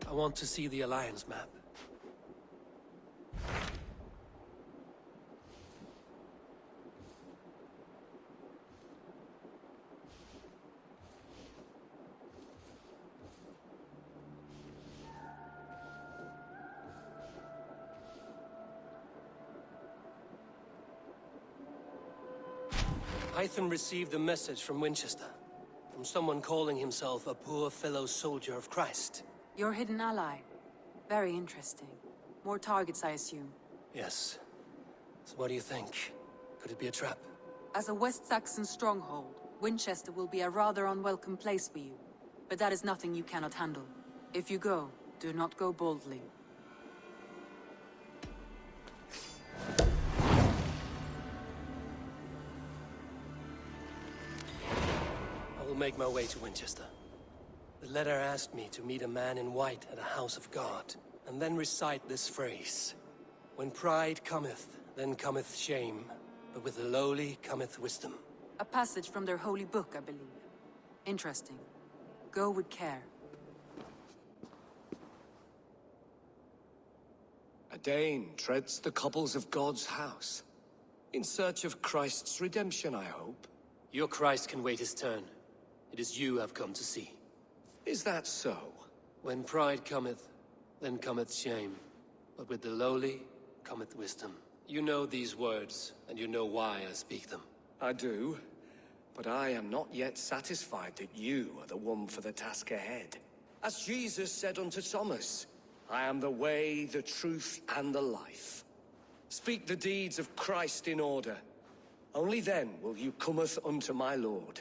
I want to see the Alliance map. Hytham received a message from Winchester, from someone calling himself a poor fellow soldier of Christ. Your hidden ally. Very interesting. More targets, I assume. Yes. So what do you think? Could it be a trap? As a West Saxon stronghold, Winchester will be a rather unwelcome place for you. But that is nothing you cannot handle. If you go, do not go boldly. I will make my way to Winchester. The letter asked me to meet a man in white at a house of God, and then recite this phrase. When pride cometh, then cometh shame, but with the lowly cometh wisdom. A passage from their holy book, I believe. Interesting. Go with care. A Dane treads the cobbles of God's house. In search of Christ's redemption, I hope. Your Christ can wait his turn. It is you I've come to see. Is that so? When pride cometh, then cometh shame, but with the lowly cometh wisdom. You know these words, and you know why I speak them. I do, but I am not yet satisfied that you are the one for the task ahead. As Jesus said unto Thomas, I am the way, the truth, and the life. Speak the deeds of Christ in order. Only then will you cometh unto my Lord.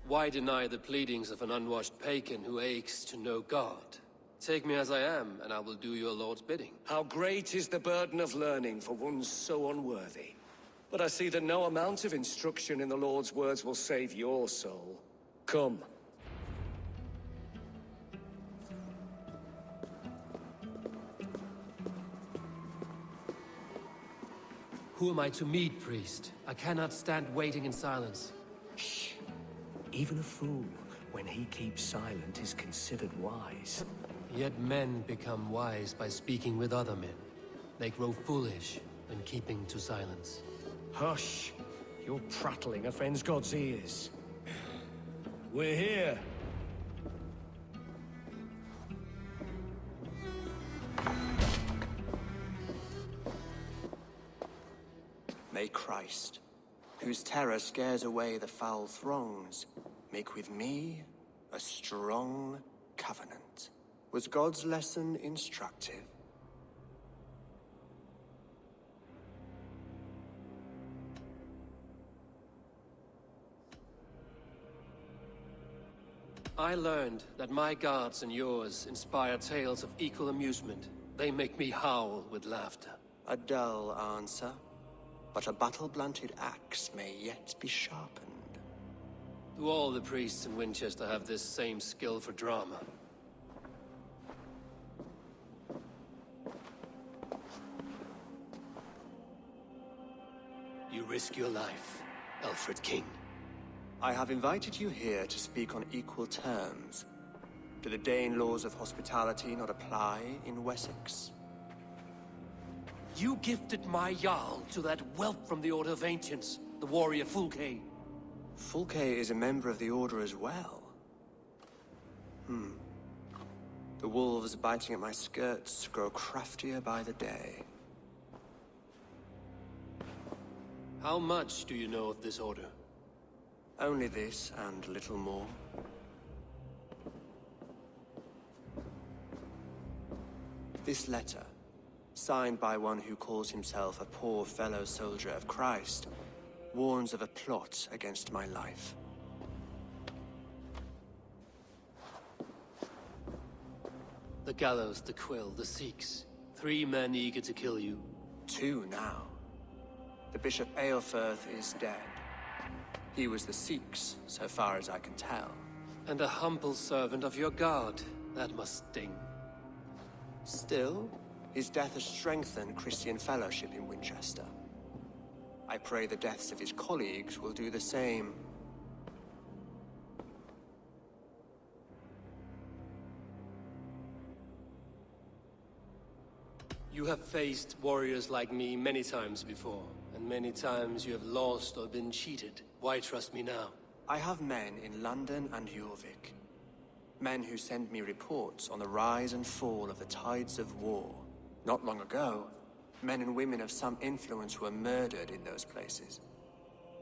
Why deny the pleadings of an unwashed pagan who aches to know God? Take me as I am, and I will do your Lord's bidding. How great is the burden of learning for one so unworthy. But I see that no amount of instruction in the Lord's words will save your soul. Come. Who am I to meet, priest? I cannot stand waiting in silence. Shh. Even a fool, when he keeps silent, is considered wise. Yet men become wise by speaking with other men. They grow foolish when keeping to silence. Hush! Your prattling offends God's ears. We're here. May Christ, whose terror scares away the foul throngs, make with me a strong covenant. Was God's lesson instructive? I learned that my gods and yours inspire tales of equal amusement. They make me howl with laughter. A dull answer, but a battle-blunted axe may yet be sharpened. Do all the priests in Winchester have this same skill for drama? You risk your life, Alfred King. I have invited you here to speak on equal terms. Do the Dane laws of hospitality not apply in Wessex? You gifted my Jarl to that whelp from the Order of Ancients, the warrior Fulke. Fulke is a member of the Order as well. The wolves biting at my skirts grow craftier by the day. How much do you know of this order? Only this and little more. This letter, signed by one who calls himself a poor fellow soldier of Christ, warns of a plot against my life. The gallows, the quill, the Sikhs. 3 men eager to kill you. 2 now. The Bishop Aelfirth is dead. He was the Sikhs, so far as I can tell. And a humble servant of your god. That must sting. Still, his death has strengthened Christian fellowship in Winchester. I pray the deaths of his colleagues will do the same. You have faced warriors like me many times before, and many times you have lost or been cheated. Why trust me now? I have men in London and Jorvik. Men who send me reports on the rise and fall of the tides of war. Not long ago, men and women of some influence were murdered in those places.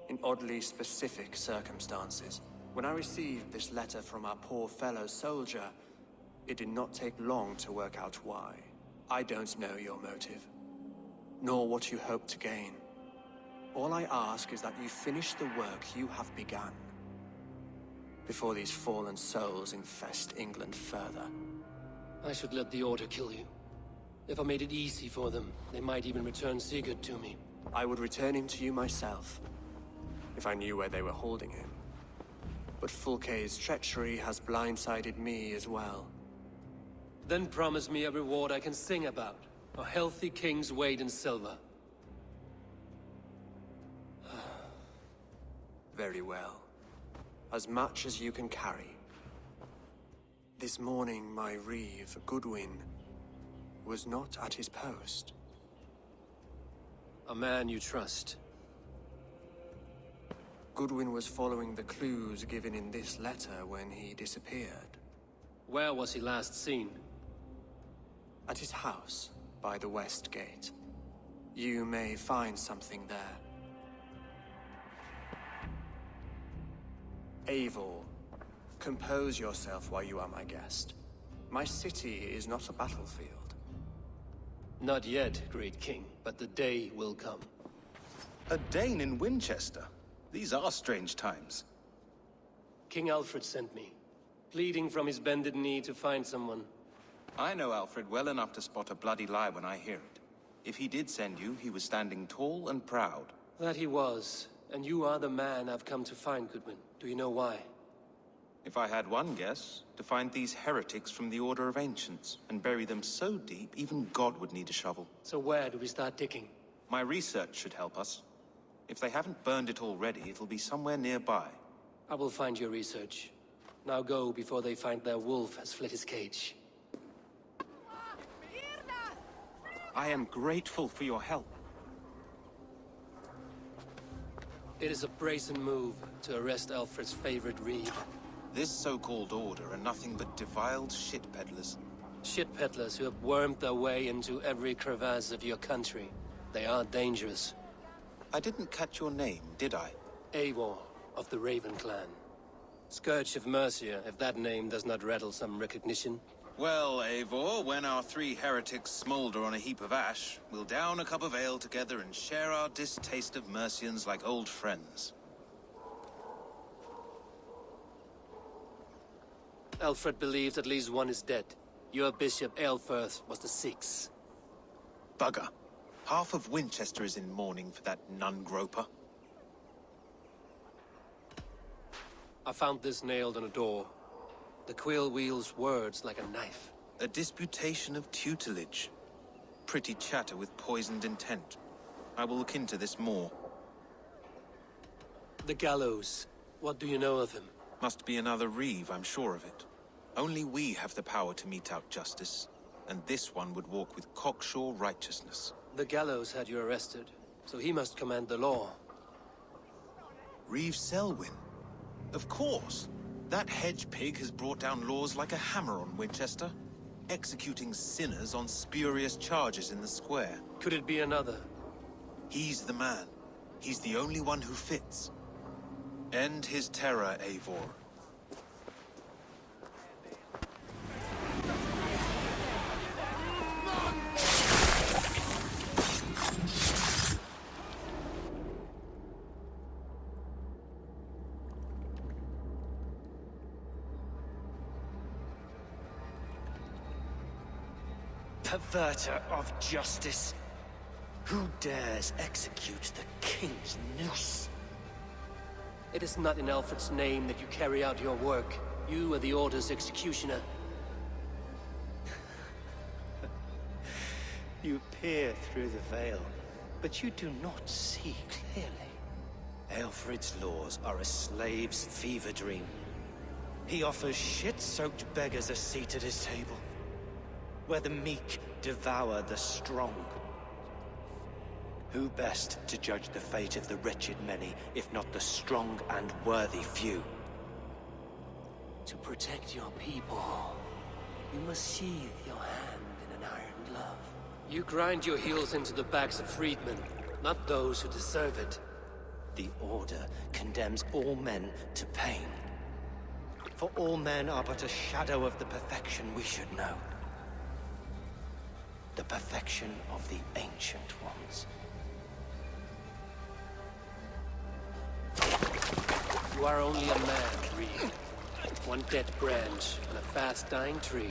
In oddly specific circumstances. When I received this letter from our poor fellow soldier, it did not take long to work out why. I don't know your motive, nor what you hope to gain. All I ask is that you finish the work you have begun, before these fallen souls infest England further. I should let the Order kill you. If I made it easy for them, they might even return Sigurd to me. I would return him to you myself, if I knew where they were holding him. But Fulke's treachery has blindsided me as well. Then promise me a reward I can sing about. A healthy king's weight in silver. Very well. As much as you can carry. This morning, my reeve, Goodwin, was not at his post. A man you trust. Goodwin was following the clues given in this letter when he disappeared. Where was he last seen? At his house, by the west gate. You may find something there. Eivor, compose yourself while you are my guest. My city is not a battlefield. Not yet, great king, but the day will come. A Dane in Winchester? These are strange times. King Alfred sent me, pleading from his bended knee to find someone. I know Alfred well enough to spot a bloody lie when I hear it. If he did send you, he was standing tall and proud. That he was, and you are the man I've come to find, Goodwin. Do you know why? If I had one guess, to find these heretics from the Order of Ancients, and bury them so deep, even God would need a shovel. So where do we start digging? My research should help us. If they haven't burned it already, it'll be somewhere nearby. I will find your research. Now go before they find their wolf has fled his cage. I am grateful for your help. It is a brazen move to arrest Alfred's favorite reeve. This so-called order are nothing but defiled shit peddlers. Shit peddlers who have wormed their way into every crevasse of your country. They are dangerous. I didn't catch your name, did I? Eivor, of the Raven clan. Scourge of Mercia, if that name does not rattle some recognition. Well, Eivor, when our three heretics smolder on a heap of ash, we'll down a cup of ale together and share our distaste of Mercians like old friends. Alfred believes at least one is dead. Your bishop, Aelfirth, was the sixth. Bugger. Half of Winchester is in mourning for that nun-groper. I found this nailed on a door. The quill wields words like a knife. A disputation of tutelage. Pretty chatter with poisoned intent. I will look into this more. The gallows. What do you know of him? Must be another reeve, I'm sure of it. Only we have the power to mete out justice, and this one would walk with cocksure righteousness. The gallows had you arrested, so he must command the law. Reeve Selwyn? Of course! That hedge pig has brought down laws like a hammer on Winchester, executing sinners on spurious charges in the square. Could it be another? He's the man. He's the only one who fits. End his terror, Eivor. Perverter of justice. Who dares execute the king's noose? It is not in Alfred's name that you carry out your work. You are the Order's executioner. You peer through the veil. but you do not see clearly. Aelfred's laws are a slave's fever dream. He offers shit-soaked beggars a seat at his table, where the meek devour the strong. Who best to judge the fate of the wretched many, if not the strong and worthy few? To protect your people, you must sheathe your hand in an iron glove. You grind your heels into the backs of freedmen, not those who deserve it. The Order condemns all men to pain. For all men are but a shadow of the perfection we should know. The perfection of the Ancient Ones. You are only a man, Reed. One dead branch and a fast-dying tree.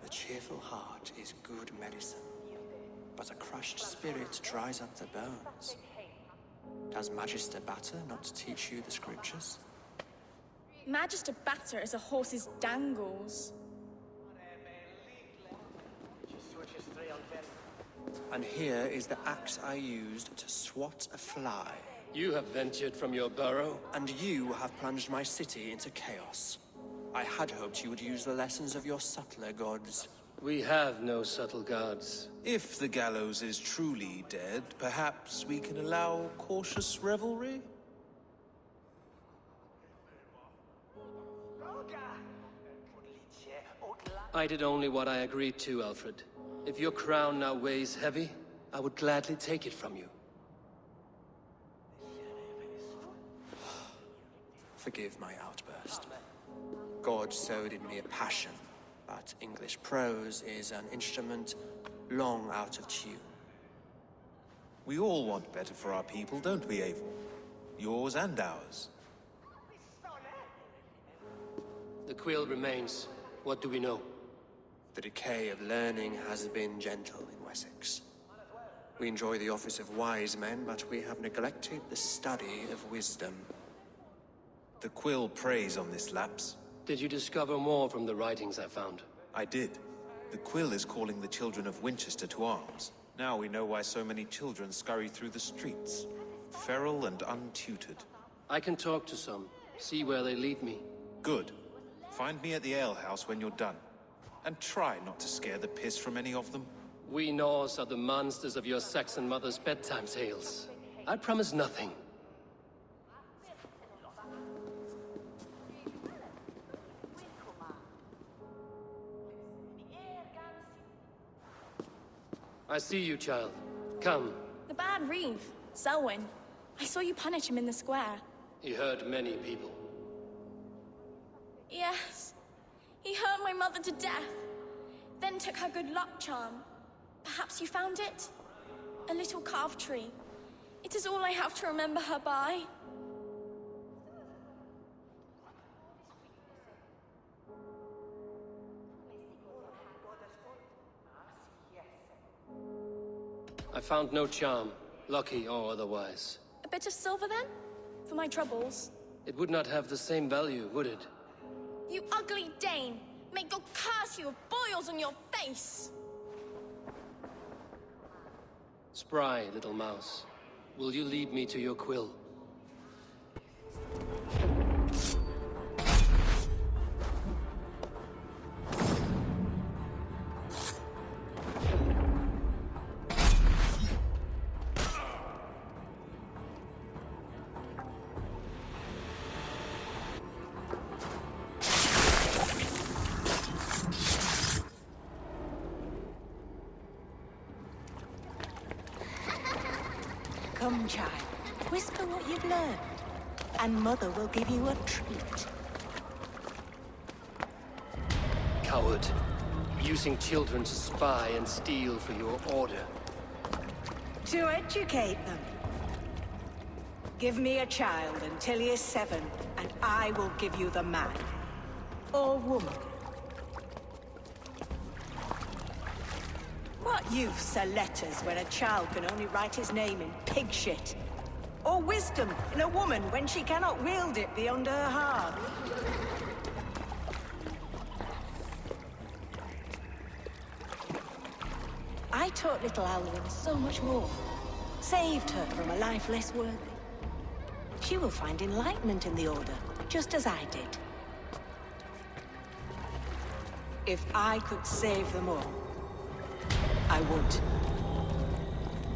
A cheerful heart is good medicine, but a crushed spirit dries up the bones. Does Magister Batter not teach you the scriptures? Magister Batter is a horse's dangles. And here is the axe I used to swat a fly. You have ventured from your burrow. And you have plunged my city into chaos. I had hoped you would use the lessons of your subtler gods. We have no subtle gods. If the gallows is truly dead, perhaps we can allow cautious revelry? I did only what I agreed to, Alfred. If your crown now weighs heavy, I would gladly take it from you. Forgive my outburst. God sowed in me a passion, but English prose is an instrument long out of tune. We all want better for our people, don't we, Eivor? Yours and ours. The quill remains. What do we know? The decay of learning has been gentle in Wessex. We enjoy the office of wise men, but we have neglected the study of wisdom. The quill preys on this lapse. Did you discover more from the writings I found? I did. The quill is calling the children of Winchester to arms. Now we know why so many children scurry through the streets, feral and untutored. I can talk to some, see where they lead me. Good. Find me at the alehouse when you're done. And try not to scare the piss from any of them. We Norse are the monsters of your Saxon mother's bedtime tales. I promise nothing. I see you, child. Come. The bad Reeve, Selwyn. I saw you punish him in the square. He hurt many people. Yes. He hurt my mother to death. Then took her good luck charm. Perhaps you found it? A little carved tree. It is all I have to remember her by. I found no charm, lucky or otherwise. A bit of silver then? For my troubles. It would not have the same value, would it? You ugly Dane! May God curse you with boils on your face! Spry, little mouse. Will you lead me to your quill? Come, child. Whisper what you've learned, and Mother will give you a treat. Coward. Using children to spy and steal for your order. To educate them. Give me a child until he is 7, and I will give you the man. Or woman. What? Youths are letters where a child can only write his name in pig shit. Or wisdom in a woman when she cannot wield it beyond her heart. I taught little Alwyn so much more. Saved her from a life less worthy. She will find enlightenment in the Order, just as I did. If I could save them all, I would.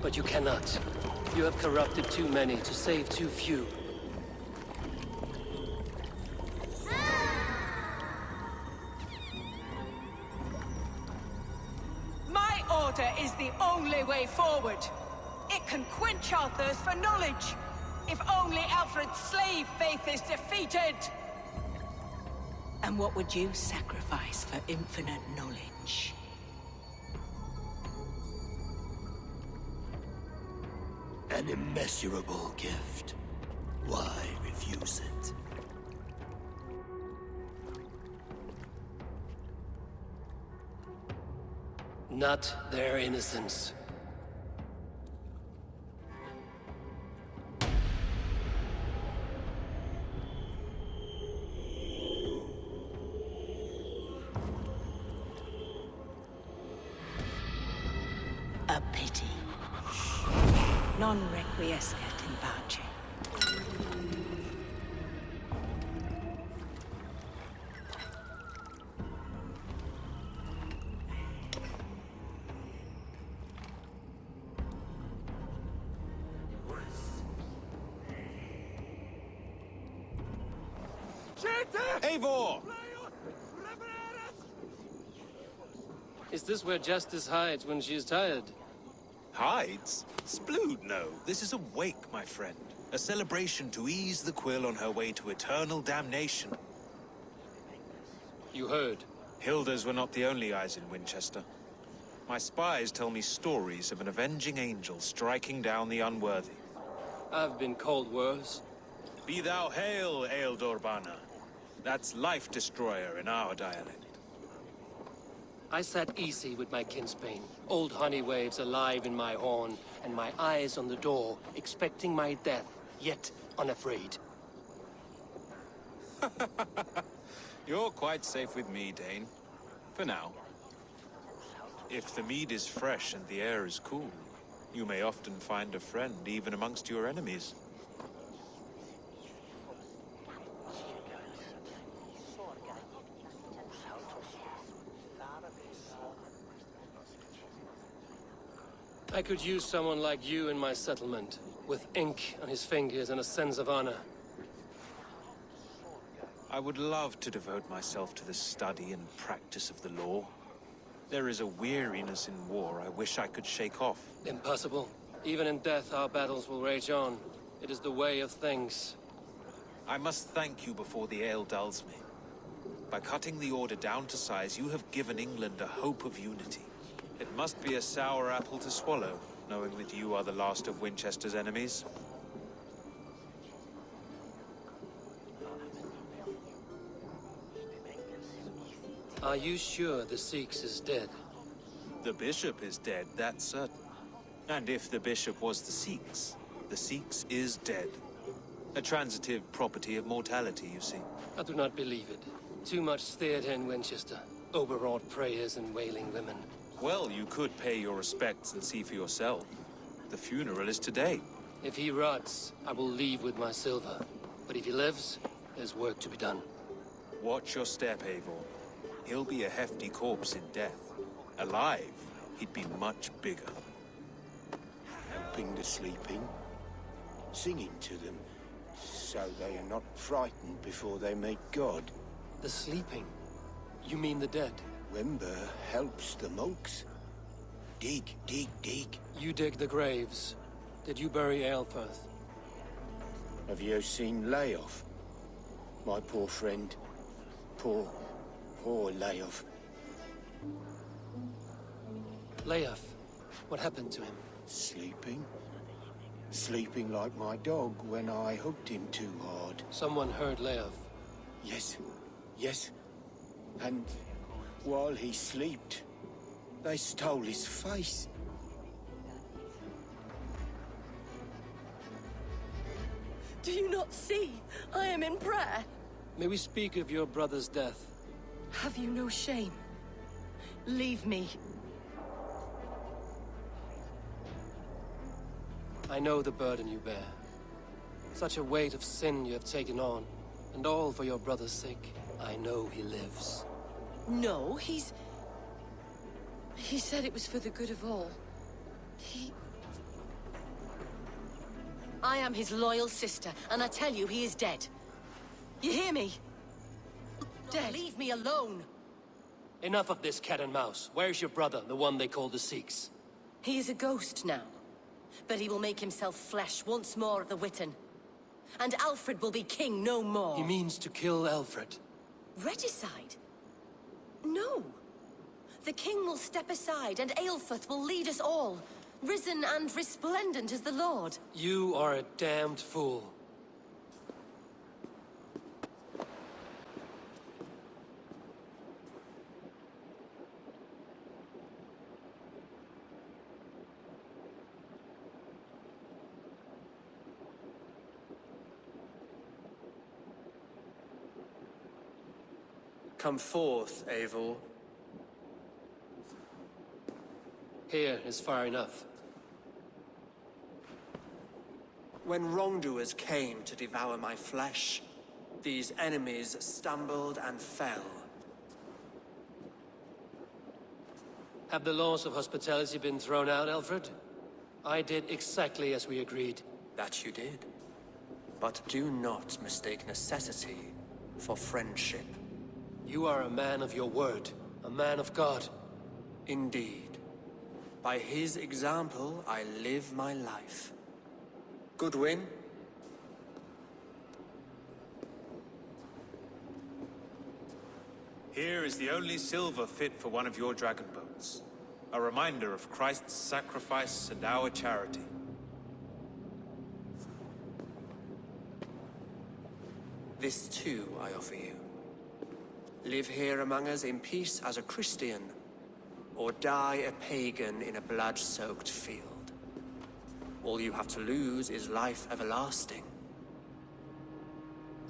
But you cannot. You have corrupted too many to save too few. My Order is the only way forward. It can quench our thirst for knowledge. If only Alfred's slave faith is defeated! And what would you sacrifice for infinite knowledge? An immeasurable gift. Why refuse it? Not their innocence. A pity. Non requiescat in pace. Eivor! Is this where Justice hides when she's tired? Hides? Splood, no. This is a wake, my friend. A celebration to ease the quill on her way to eternal damnation. You heard. Hilda's were not the only eyes in Winchester. My spies tell me stories of an avenging angel striking down the unworthy. I've been called worse. Be thou hail, Ealdorbanna. That's Life Destroyer in our dialect. I sat easy with my kinsbane, old honey waves alive in my horn, and my eyes on the door, expecting my death, yet unafraid. You're quite safe with me, Dane. For now. If the mead is fresh and the air is cool, you may often find a friend even amongst your enemies. I could use someone like you in my settlement, with ink on his fingers and a sense of honor. I would love to devote myself to the study and practice of the law. There is a weariness in war I wish I could shake off. Impossible. Even in death, our battles will rage on. It is the way of things. I must thank you before the ale dulls me. By cutting the Order down to size, you have given England a hope of unity. It must be a sour apple to swallow, knowing that you are the last of Winchester's enemies. Are you sure the Sikhs is dead? The bishop is dead, that's certain. And if the bishop was the Sikhs is dead. A transitive property of mortality, you see. I do not believe it. Too much theater in Winchester. Overwrought prayers and wailing women. Well, you could pay your respects and see for yourself. The funeral is today. If he rots, I will leave with my silver. But if he lives, there's work to be done. Watch your step, Eivor. He'll be a hefty corpse in death. Alive, he'd be much bigger. Helping the sleeping. Singing to them, so they are not frightened before they meet God. The sleeping? You mean the dead? Wember helps the monks. Dig, dig, dig. You dig the graves. Did you bury Aelfirth? Have you seen Leof? My poor friend. Poor Leof. Leof, what happened to him? Sleeping? Sleeping like my dog when I hugged him too hard. Someone heard Leof. Yes. And while he slept, They stole his face. Do you not see? I am in prayer. May we speak of your brother's death? Have you no shame? Leave me. I know the burden you bear. Such a weight of sin you have taken on, and all for your brother's sake. I know he lives. No, He said it was for the good of all. I am his loyal sister, and I tell you, he is dead. You hear me? Dead. Leave me alone. Enough of this cat and mouse. Where's your brother, the one they call the Sikhs? He is a ghost now. But he will make himself flesh once more at the Witten. And Alfred will be king no more. He means to kill Alfred. Regicide? No. The king will step aside, and Aelfrith will lead us all, risen and resplendent as the Lord. You are a damned fool. Come forth, Eivor. Here is far enough. When wrongdoers came to devour my flesh, these enemies stumbled and fell. Have the laws of hospitality been thrown out, Alfred? I did exactly as we agreed. That you did. But do not mistake necessity for friendship. You are a man of your word, a man of God. Indeed. By his example, I live my life. Goodwin? Here is the only silver fit for one of your dragon boats. A reminder of Christ's sacrifice and our charity. This too I offer you. Live here among us in peace as a Christian, or die a pagan in a blood-soaked field. All you have to lose is life everlasting.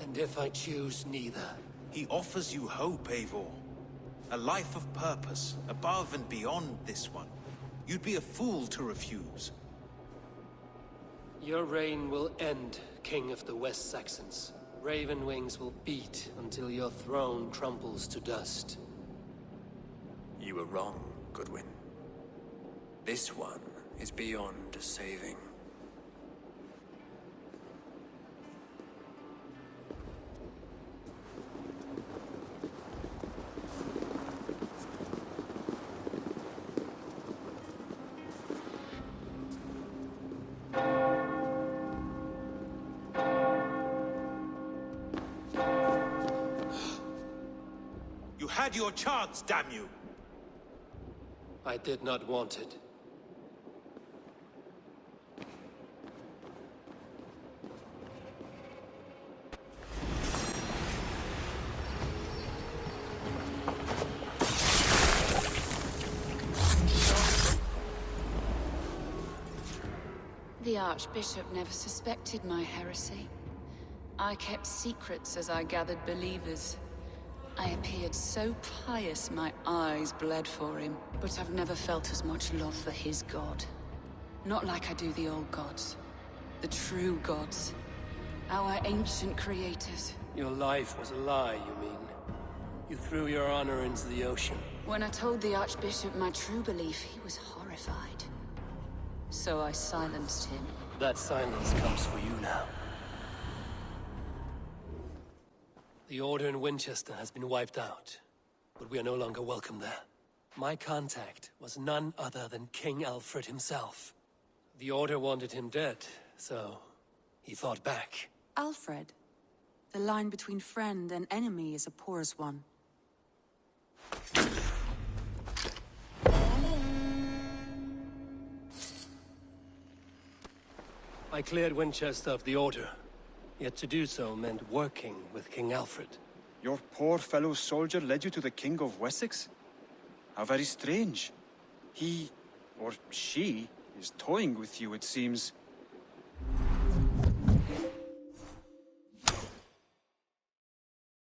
And if I choose neither? He offers you hope, Eivor. A life of purpose, above and beyond this one. You'd be a fool to refuse. Your reign will end, King of the West Saxons. Raven wings will beat until your throne crumples to dust. You were wrong, Goodwin. This one is beyond saving. You had your chance, damn you! I did not want it. The Archbishop never suspected my heresy. I kept secrets as I gathered believers. I appeared so pious my eyes bled for him, but I've never felt as much love for his god. Not like I do the old gods. The true gods. Our ancient creators. Your life was a lie, you mean? You threw your honor into the ocean. When I told the Archbishop my true belief, he was horrified. So I silenced him. That silence comes for you now. The Order in Winchester has been wiped out, but we are no longer welcome there. My contact was none other than King Alfred himself. The Order wanted him dead, so he fought back. Alfred, the line between friend and enemy is a porous one. I cleared Winchester of the Order. Yet to do so meant working with King Alfred. Your poor fellow soldier led you to the King of Wessex? How very strange. He, or she, is toying with you, it seems.